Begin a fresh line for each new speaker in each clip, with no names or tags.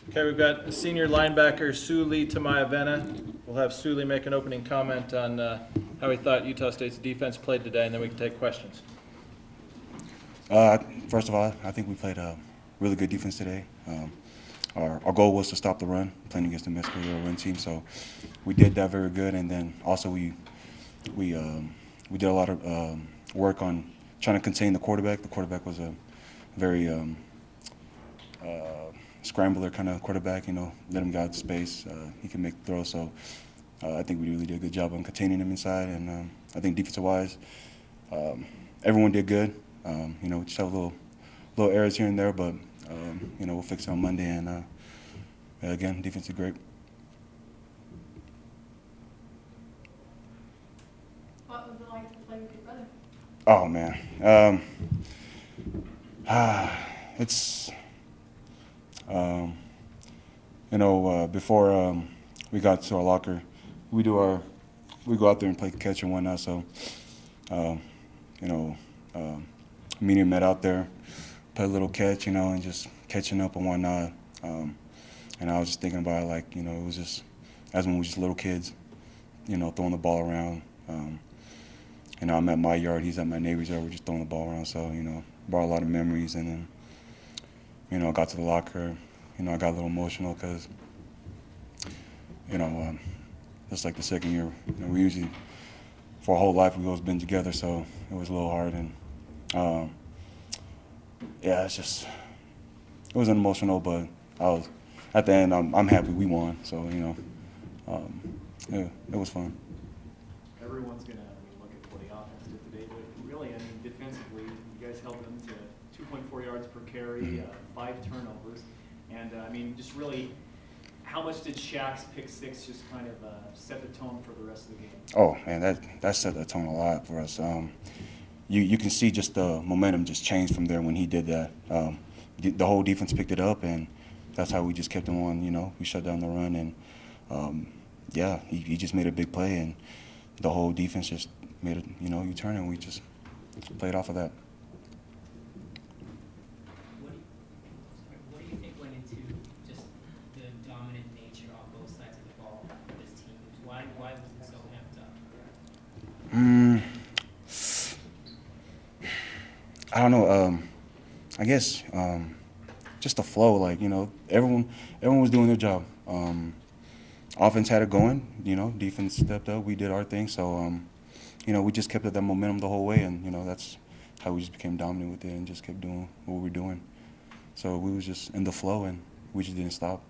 Okay, we've got senior linebacker Suli Tamayavena. We'll have Suli make an opening comment on how he thought Utah State's defense played today, and then we can take questions.
Uh, First of all, I think we played a really good defense today. Our goal was to stop the run, playing against the Mexico run team, so we did that very good. And then also we did a lot of work on trying to contain the quarterback. The quarterback was a very scrambler kind of quarterback. Let him get out space. He can make throws. So I think we really did a good job on containing him inside. And I think defensive-wise, everyone did good. We just have little errors here and there, but we'll fix it on Monday. And again, defense is great.
What was it like to play with your brother?
Oh man, it's before we got to our locker, we go out there and play catch and whatnot. So me and him met out there, play a little catch, and just catching up and whatnot. And I was just thinking about it, it was just as when we were just little kids, throwing the ball around. I'm at my yard, he's at my neighbor's yard, we're just throwing the ball around. So, brought a lot of memories. And then, I got to the locker, I got a little emotional because, it's like the second year. We usually, for our whole life, we've always been together, so it was a little hard. And, it wasn't emotional, but at the end, I'm happy we won. So, it was fun.
Everyone's going to look at what the offense did today, but really, defensively, you guys held them to 2.4 yards per carry, 5 turnovers, and just really, how much did Shaq's pick six just kind of set the tone for the rest of the game?
Oh man, that set the tone a lot for us. You can see just the momentum just changed from there when he did that. The whole defense picked it up, and that's how we just kept him on. We shut down the run, and he just made a big play, and the whole defense just made a U-turn, and we just played off of that.
What do you think went into just the dominant nature on both sides of the ball for this team? Why was it so amped up?
I don't know. I guess just the flow. Everyone was doing their job. Offense had it going. Defense stepped up. We did our thing. So we just kept up that momentum the whole way, and that's how we just became dominant with it and just kept doing what we were doing. So we was just in the flow, and we just didn't stop.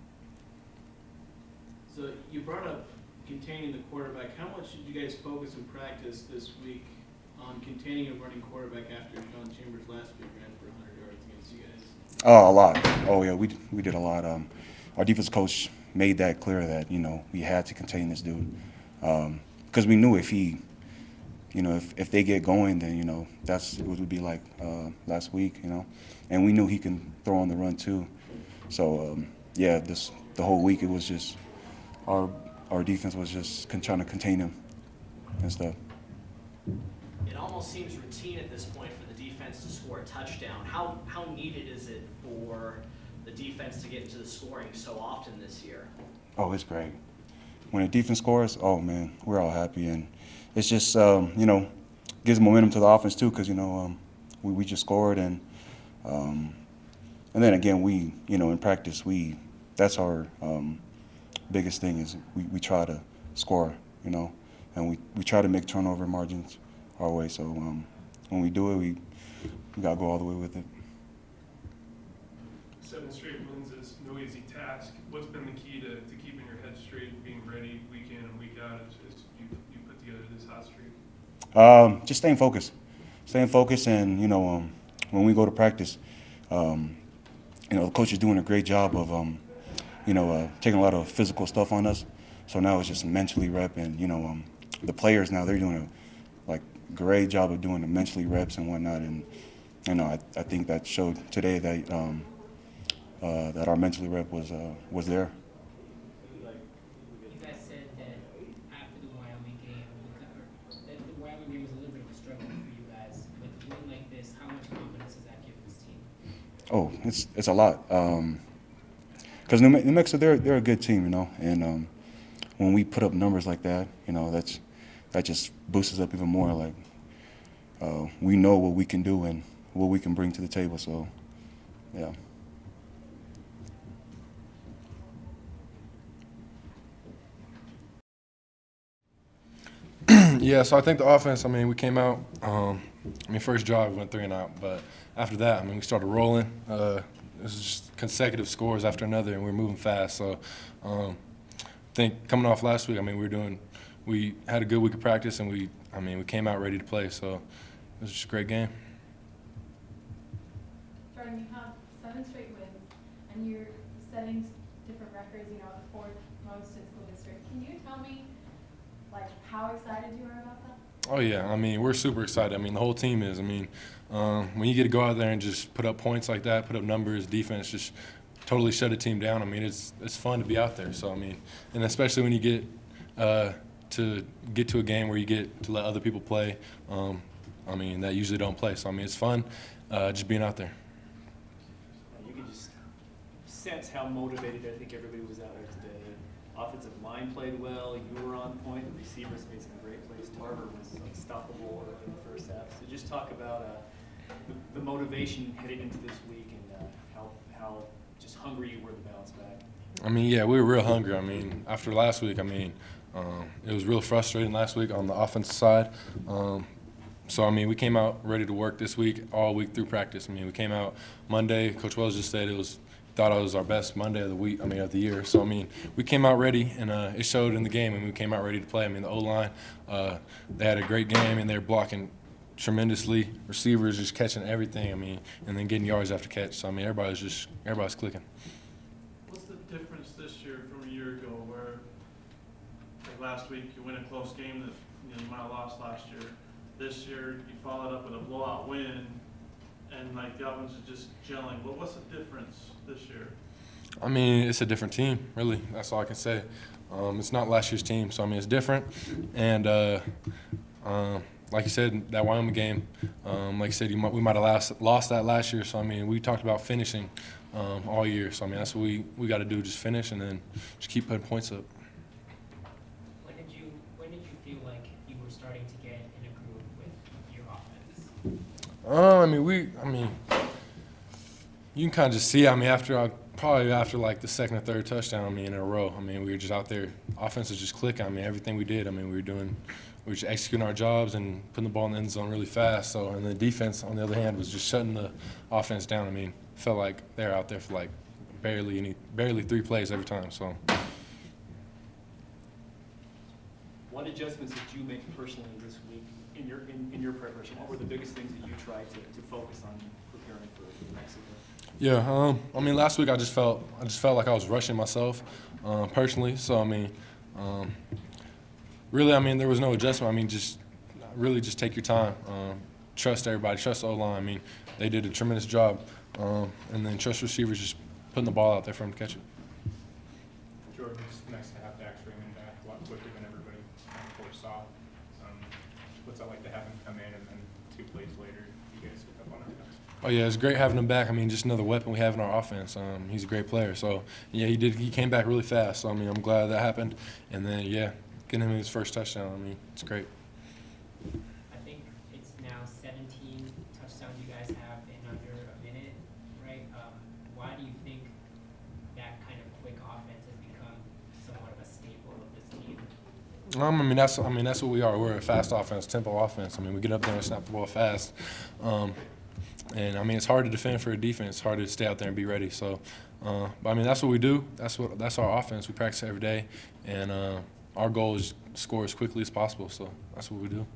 So you brought up containing the quarterback. How much did you guys focus in practice this week on containing a running quarterback after Sean Chambers last week ran for 100 yards against you guys?
Oh, a lot. Oh yeah, we did a lot. Our defense coach made that clear that we had to contain this dude because we knew if he, if they get going, then that's what it would be like last week, and we knew he can throw on the run too. So the whole week it was just our defense was just trying to contain him and stuff.
It almost seems routine at this point for the defense to score a touchdown. How needed is it for the defense to get into the scoring so often this year?
Oh, it's great. When the defense scores, oh man, we're all happy, and it's just gives momentum to the offense too, because we just scored, and then again we in practice that's our biggest thing is we try to score, and we try to make turnover margins our way. So when we do it, we gotta go all the way with it.
7 straight wins is no easy task. What's been the key to keeping your head straight and being ready week in and week out as you put together this hot streak?
Just staying focused. And when we go to practice, the coach is doing a great job of taking a lot of physical stuff on us. So now it's just mentally rep, and the players now they're doing a great job of doing the mentally reps and whatnot. And I think that showed today that that our mentally rep was there.
You guys said that after the Wyoming game, that the Wyoming game was a little bit of a struggle for you guys. With a win like this, how much confidence does that give this team?
Oh, it's a lot. because New Mexico, they're a good team, you know, and when we put up numbers like that, you know, that just boosts us up even more. Like we know what we can do and what we can bring to the table. So, yeah.
Yeah, so I think the offense, I mean, we came out, first drive we went 3 and out, but after that, I mean, we started rolling. It was just consecutive scores after another, and we were moving fast. So I think coming off last week, I mean, we had a good week of practice, and we came out ready to play. So it was just a great game.
Jordan, you have 7 straight wins, and you're setting different records, you know, the 4th most in school district. Can you tell me, like, how excited you are about that?
Oh, yeah. I mean, we're super excited. I mean, the whole team is. I mean, when you get to go out there and just put up points like that, put up numbers, defense, just totally shut a team down. I mean, it's fun to be out there. So, I mean, and especially when you get to a game where you get to let other people play, I mean, that usually don't play. So, I mean, it's fun just being out there.
You can just sense how motivated I think everybody was out there today. Offensive line played well. You were on point. The receivers made some great plays. Tarver was unstoppable in the first half. So just talk about the motivation heading into this week and how just hungry you were to bounce back.
I mean, yeah, we were real hungry. I mean, after last week, I mean, it was real frustrating last week on the offensive side. So, I mean, we came out ready to work this week, all week through practice. I mean, we came out Monday. Coach Wells just said thought it was our best Monday of the week, of the year. So, I mean, we came out ready, and it showed in the game, and we came out ready to play. I mean, the O-line, they had a great game, and they're blocking tremendously. Receivers just catching everything, I mean, and then getting yards after catch. So, I mean, everybody's clicking.
What's the difference this year from a year ago where, like last week, you win a close game that you might have lost last year? This year, you followed up with a blowout win, and like the offense is just gelling. Well, what's the difference this year?
I mean, it's a different team, really. That's all I can say. It's not last year's team, so I mean, it's different. And like you said, that Wyoming game, like you said, we might have lost that last year. So I mean, we talked about finishing all year. So I mean, that's what we got to do, just finish and then just keep putting points up.
When did you feel like you were starting to get in a groove with your offense?
You can kind of just see. I mean, after like the second or third touchdown, I mean, in a row. I mean, we were just out there. Offense was just clicking. I mean, everything we did. I mean, we were just executing our jobs and putting the ball in the end zone really fast. So, and the defense, on the other hand, was just shutting the offense down. I mean, felt like they were out there for like barely 3 plays every time. So.
What adjustments did you make personally this week in your preparation? What were the biggest things that you tried to focus on preparing for Mexico?
Yeah, I mean, last week I just felt like I was rushing myself personally. So I mean, really, I mean, there was no adjustment. I mean, just take your time, trust everybody, trust the O-line. I mean, they did a tremendous job, and then trust receivers just putting the ball out there for them to catch it.
Jordan, it's nice to have Dax Raymond back a lot quicker than everybody foresaw. What's that like to have him come in and then 2 plays later you guys pick up on it?
Oh yeah, it's great having him back. I mean, just another weapon we have in our offense. He's a great player. So yeah, he came back really fast. So I mean, I'm glad that happened. And then yeah, getting him his first touchdown. I mean, it's great.
I think it's now 17 touchdowns you guys have in under a minute, right? Why do you think that kind of quick offense has become somewhat of a staple of this team?
I mean that's what we are. We're a fast offense, tempo offense. I mean, we get up there and snap the ball fast. And I mean, it's hard to defend for a defense. It's hard to stay out there and be ready. So, but I mean, that's what we do. That's our offense. We practice every day, and our goal is to score as quickly as possible. So that's what we do.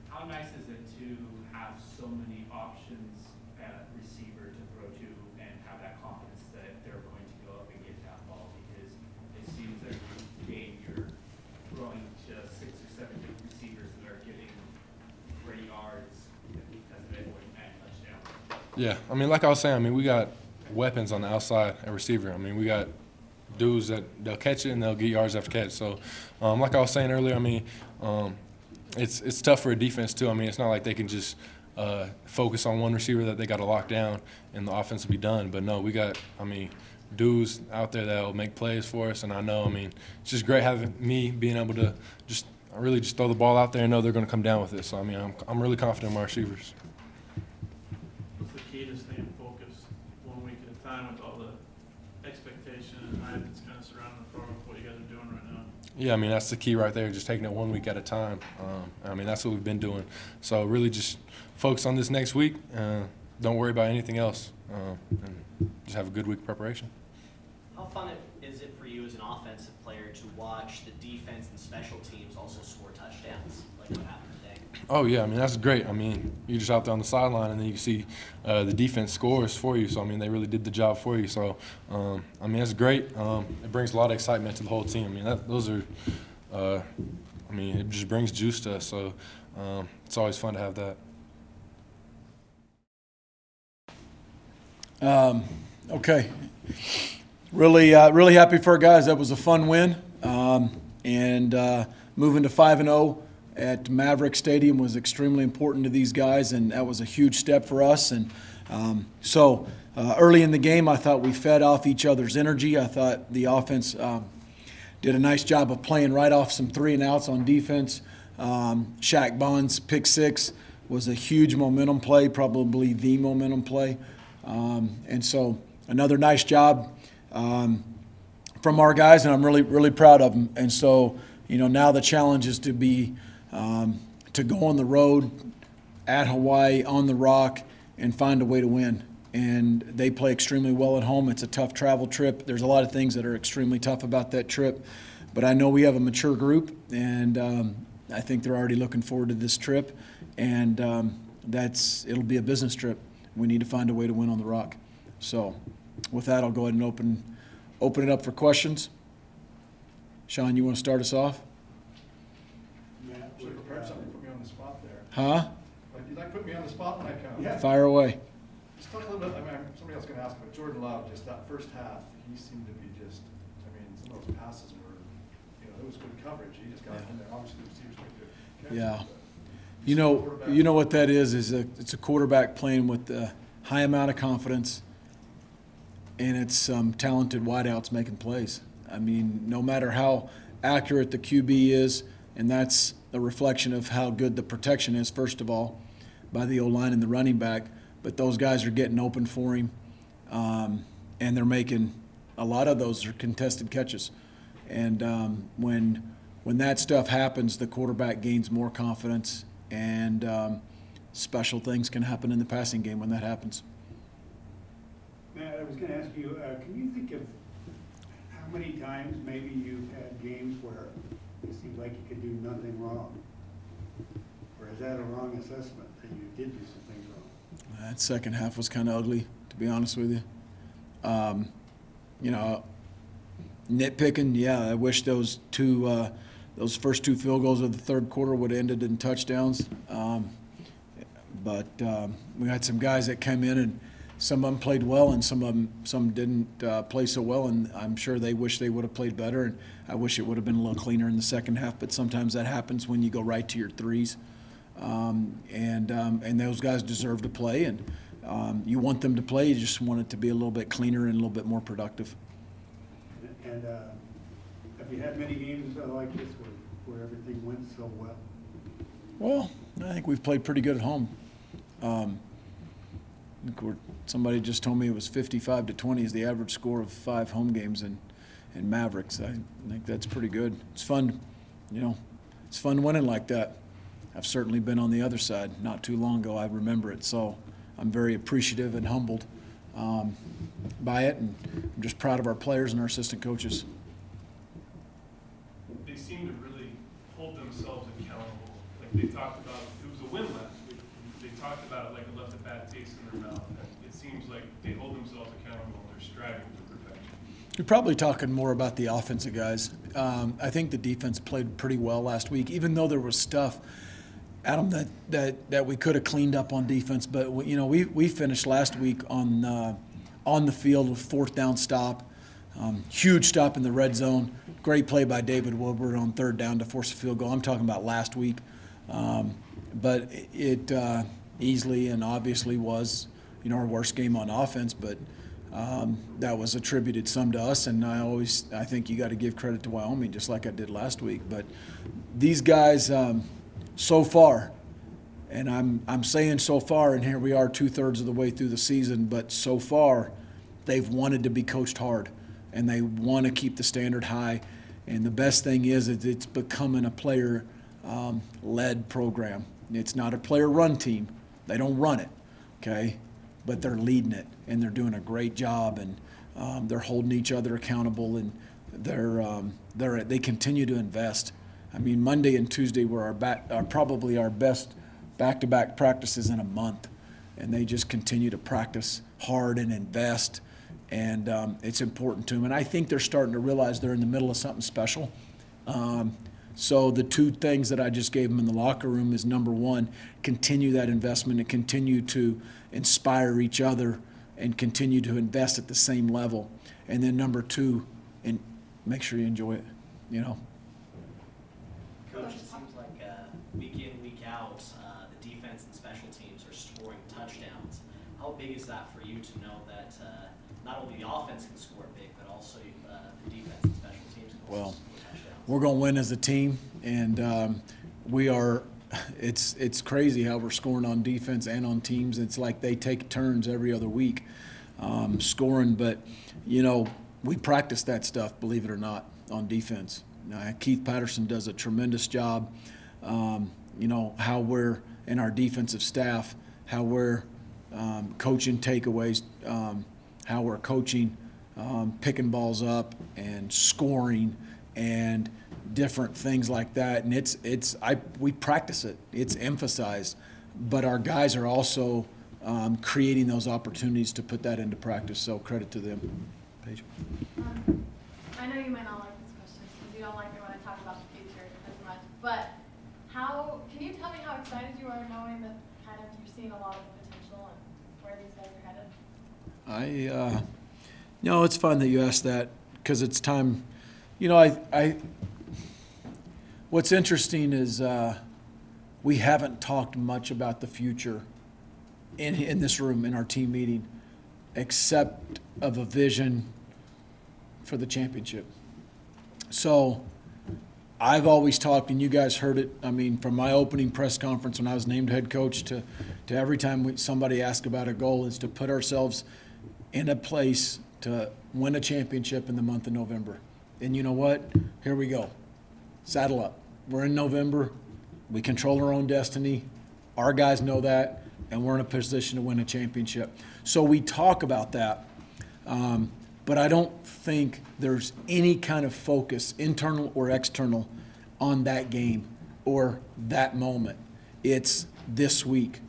How nice is it to have so many options at receiver to throw to and have that confidence that they're going to go up and get that ball? Because it seems every game you're throwing to 6 or 7 different receivers that are getting great yards because of it and touchdown.
Yeah, I mean, like I was saying, I mean, we got weapons on the outside at receiver. I mean, we got dudes that they'll catch it and they'll get yards after catch. So, like I was saying earlier, I mean, it's tough for a defense too. I mean, it's not like they can just focus on one receiver that they got to lock down, and the offense will be done. But no, we got, I mean, dudes out there that will make plays for us, and I know, I mean, it's just great having me being able to just really just throw the ball out there and know they're going to come down with it. So, I mean, I'm really confident in my receivers.
What's the key to staying focused 1 week at a time with all the expectation and hype that's kind of surrounding the program with what you guys are doing right now?
Yeah, I mean, that's the key right there, just taking it 1 week at a time. I mean, that's what we've been doing. So really just focus on this next week. Don't worry about anything else, and just have a good week of preparation.
How fun is it for you as an offensive player to watch the defense and special teams also score touchdowns, like what happened today?
Oh, yeah, I mean, that's great. I mean, you're just out there on the sideline, and then you see the defense scores for you. So, I mean, they really did the job for you. So, I mean, that's great. It brings a lot of excitement to the whole team. I mean, those are I mean, it just brings juice to us. So, it's always fun to have that.
Okay. Really happy for our guys. That was a fun win. And moving to 5-0 at Maverick Stadium was extremely important to these guys, and that was a huge step for us. And so early in the game, I thought we fed off each other's energy. I thought the offense did a nice job of playing right off some 3-and-outs on defense. Shaq Bond's pick six was a huge momentum play, probably the momentum play. And so another nice job from our guys, and I'm really proud of them. And so, you know, now the challenge is to be to go on the road at Hawaii on the Rock and find a way to win. And they play extremely well at home. It's a tough travel trip. There's a lot of things that are extremely tough about that trip, but I know we have a mature group, and I think they're already looking forward to this trip. And it'll be a business trip. We need to find a way to win on the Rock. So, with that, I'll go ahead and open it up for questions. Sean, you want to start us off?
Matt, you prepared something to put me on the spot there.
Huh?
You'd like to put me on the spot when I come? Yeah.
Fire away.
Just talk a little bit, I mean, somebody else is going to ask, but Jordan Love, just that first half, he seemed to be just, I mean, some of those passes were, you know, it was good coverage. He just got in there. Obviously, the receivers were good.
Yeah. You know what that is it's a quarterback playing with a high amount of confidence, and it's some talented wideouts making plays. I mean, no matter how accurate the QB is, and that's a reflection of how good the protection is, first of all, by the O-line and the running back, but those guys are getting open for him, and they're making a lot of those are contested catches. And when that stuff happens, the quarterback gains more confidence, and special things can happen in the passing game when that happens.
Matt, I was going to ask you, can you think of how many times maybe you've had games where it seemed like you could do nothing wrong? Or is that a wrong assessment, that you did do some things wrong?
That second half was kind of ugly, to be honest with you. You know, nitpicking, yeah, I wish those first two field goals of the third quarter would have ended in touchdowns. But we had some guys that came in, and some of them played well, and some didn't play so well, and I'm sure they wish they would have played better, and I wish it would have been a little cleaner in the second half, but sometimes that happens when you go right to your threes. And those guys deserve to play, and you want them to play, you just want it to be a little bit cleaner and a little bit more productive.
And have you had many games like this where everything went so well?
Well, I think we've played pretty good at home. Somebody just told me it was 55-20 is the average score of 5 home games in Mavericks. I think that's pretty good. It's fun, you know, it's fun winning like that. I've certainly been on the other side not too long ago. I remember it, so I'm very appreciative and humbled by it, and I'm just proud of our players and our assistant coaches.
They seem to really hold themselves accountable. Like they talked about, it was a win last week. They talked about it like it left a bad taste in their mouth. And it seems like they hold themselves accountable and they're striving for perfection.
You're probably talking more about the offensive guys. I think the defense played pretty well last week, even though there was stuff, Adam, that we could have cleaned up on defense. But you know, we finished last week on the field with 4th down stop, huge stop in the red zone, great play by David Woodward on 3rd down to force a field goal. I'm talking about last week, but easily and obviously was, our worst game on offense, but that was attributed some to us, and I think you got to give credit to Wyoming, just like I did last week. But these guys, so far, and I'm saying so far, and here we are 2/3 of the way through the season, but so far, they've wanted to be coached hard, and they want to keep the standard high. And the best thing is it's becoming a player-led program. It's not a player-run team. They don't run it, okay? But they're leading it, and they're doing a great job, and they're holding each other accountable, and they continue to invest. I mean, Monday and Tuesday were are probably our best back-to-back practices in a month, and they just continue to practice hard and invest, and it's important to them. And I think they're starting to realize they're in the middle of something special. So the two things that I just gave them in the locker room is, number one, continue that investment and continue to inspire each other and continue to invest at the same level. And then number two, and make sure you enjoy it,
Coach, it seems like week in, week out, the defense and special teams are scoring touchdowns. How big is that for you to know that not only the offense can score big, but also the defense and special teams can also score touchdowns?
We're going to win as a team, and we are. It's crazy how we're scoring on defense and on teams. It's like they take turns every other week scoring, but we practice that stuff, believe it or not, on defense. Keith Patterson does a tremendous job. How we're in our defensive staff, how we're coaching takeaways, how we're coaching picking balls up and scoring and different things like that. And we practice it. It's emphasized, but our guys are also creating those opportunities to put that into practice. So credit to them. Paige.
I know you might not like this question because you don't like it when I talk about the future as much, but can you tell me how excited you are knowing that kind of you're seeing a lot of the potential and where these guys are headed?
It's fun that you asked that because it's time. What's interesting is we haven't talked much about the future in this room in our team meeting, except of a vision for the championship. So I've always talked, and you guys heard it, from my opening press conference when I was named head coach to every time somebody asks about a goal, is to put ourselves in a place to win a championship in the month of November. And you know what? Here we go. Saddle up. We're in November. We control our own destiny. Our guys know that, and we're in a position to win a championship. So we talk about that, but I don't think there's any kind of focus, internal or external, on that game or that moment. It's this week.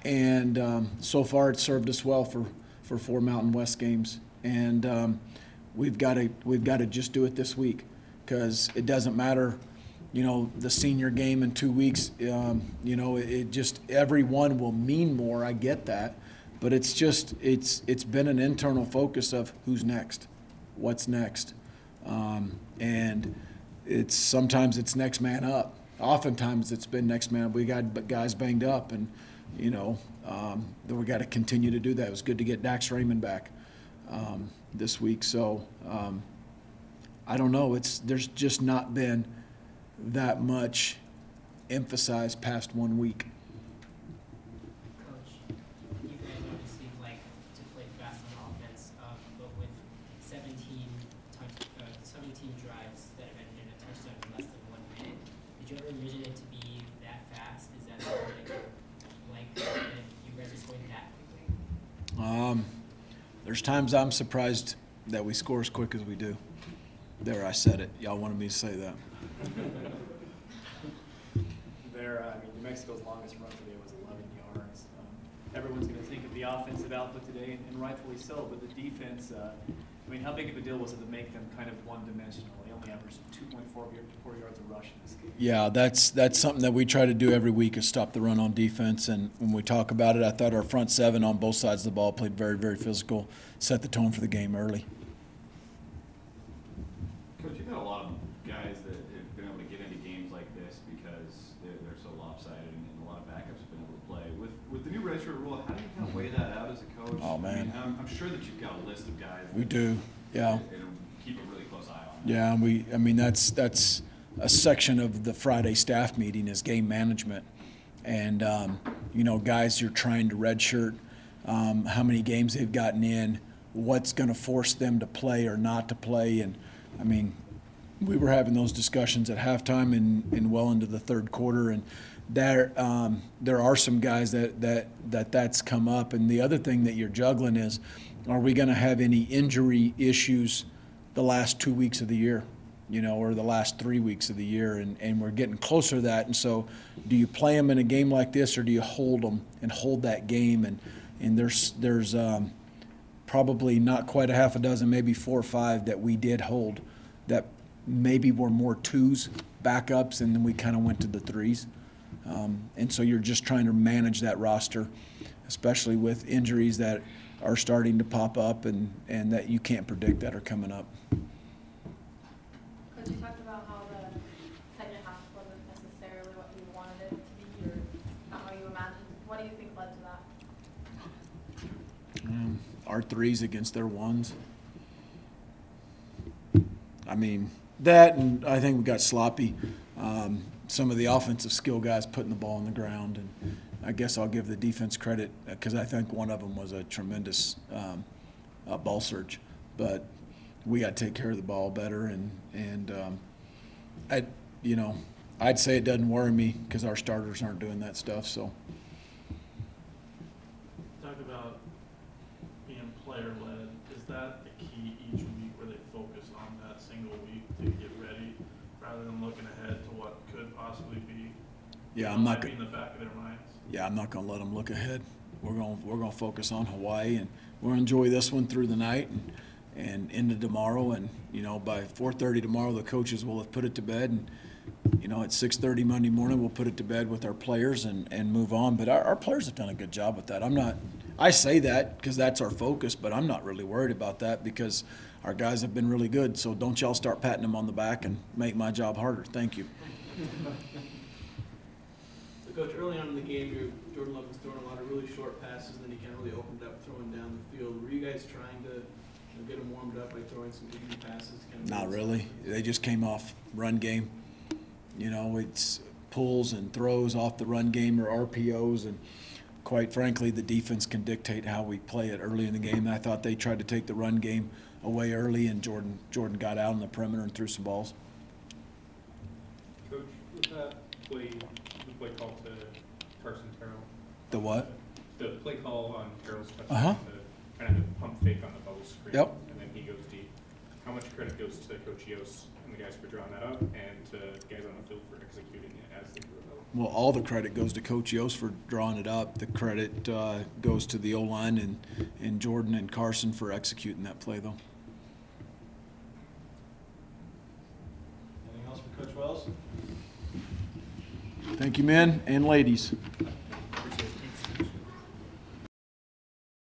And so far it's served us well for 4 Mountain West games. And we've got to just do it this week, because it doesn't matter, the senior game in 2 weeks. It just, every one will mean more. I get that, but it's been an internal focus of who's next, what's next, and sometimes it's next man up. Oftentimes it's been next man up. We got guys banged up, and then we got to continue to do that. It was good to get Dax Raymond back this week. So I don't know. There's just not been that much emphasized past 1 week.
Coach, you guys obviously like to play fast on offense, but with 17 drives that have ended in a touchdown in less than 1 minute, did you ever envision it to be that fast? Is that something like that you guys are scoring that quickly?
There's times I'm surprised that we score as quick as we do. There, I said it. Y'all wanted me to say that.
New Mexico's longest run today was 11 yards. Everyone's going to think of the offensive output today, and rightfully so, but the defense, how big of a deal was it to make them kind of one-dimensional? They only averaged 2.4 yards of rush in this game.
Yeah, that's something that we try to do every week, is stop the run on defense. And when we talk about it, I thought our front seven on both sides of the ball played very, very physical, set the tone for the game early.
Coach, you've had a lot of guys that have been able to get into games like this because they're so lopsided, and a lot of backups have been able to play. With the new
Oh, man.
I mean, I'm sure that you've got a list of guys.
We do, yeah.
And keep a really close eye on.
Yeah, I mean, that's a section of the Friday staff meeting is game management. And, you know, guys you're trying to redshirt, how many games they've gotten in, what's going to force them to play or not to play. And, I mean, we were having those discussions at halftime and well into the third quarter. And there are some guys that's come up. And the other thing that you're juggling is, are we going to have any injury issues the last 2 weeks of the year, you know, or the last 3 weeks of the year? And we're getting closer to that. And so do you play them in a game like this, or do you hold them and hold that game? And there's probably not quite a half a dozen, maybe 4 or 5 that we did hold that maybe were more 2s, backups, and then we kind of went to the 3s. And so you're just trying to manage that roster, especially with injuries that are starting to pop up and that you can't predict that are coming up.
Coach, you talked about how the second half wasn't necessarily what you wanted it to be, or not how you imagined. What do you think led to that?
Our 3s against their 1s. I mean, that, and I think we got sloppy. Some of the offensive skill guys putting the ball on the ground, and I guess I'll give the defense credit because I think one of them was a tremendous ball search. But we got to take care of the ball better, and I'd say it doesn't worry me because our starters aren't doing that stuff. So.
Talk about being player-led. Is that the key each week where they focus on that single week to get ready rather than looking ahead to what could possibly be?
Yeah, I'm not
in the back of their minds.
Yeah, I'm not going to let them look ahead. We're going to focus on Hawaii, and we're going to enjoy this one through the night and into tomorrow. And you know, by 4:30 tomorrow, the coaches will have put it to bed, and you know, at 6:30 Monday morning, we'll put it to bed with our players and move on. But our players have done a good job with that. I say that because that's our focus, but I'm not really worried about that because our guys have been really good. So don't y'all start patting them on the back and make my job harder. Thank you.
So, Coach, early on in the game, Jordan Love was throwing a lot of really short passes, and then he kind of really opened up throwing down the field. Were you guys trying to get him warmed up by throwing some easy passes?
Not really. They just came off run game. You know, it's pulls and throws off the run game or RPOs, and quite frankly, the defense can dictate how we play it early in the game. And I thought they tried to take the run game away early, and Jordan got out on the perimeter and threw some balls.
Coach, with that play call to Carson Terrell?
The what?
The play call on Terrell's touchdown to kind of pump fake on the bubble screen.
Yep.
And then he goes deep. How much credit goes to Coach Yost and the guys for drawing that up, and to the guys on the field for executing it as they drew it up?
Well, all the credit goes to Coach Yost for drawing it up. The credit goes to the O-line and Jordan and Carson for executing that play, though.
Anything else for Coach Wells?
Thank you, men and ladies.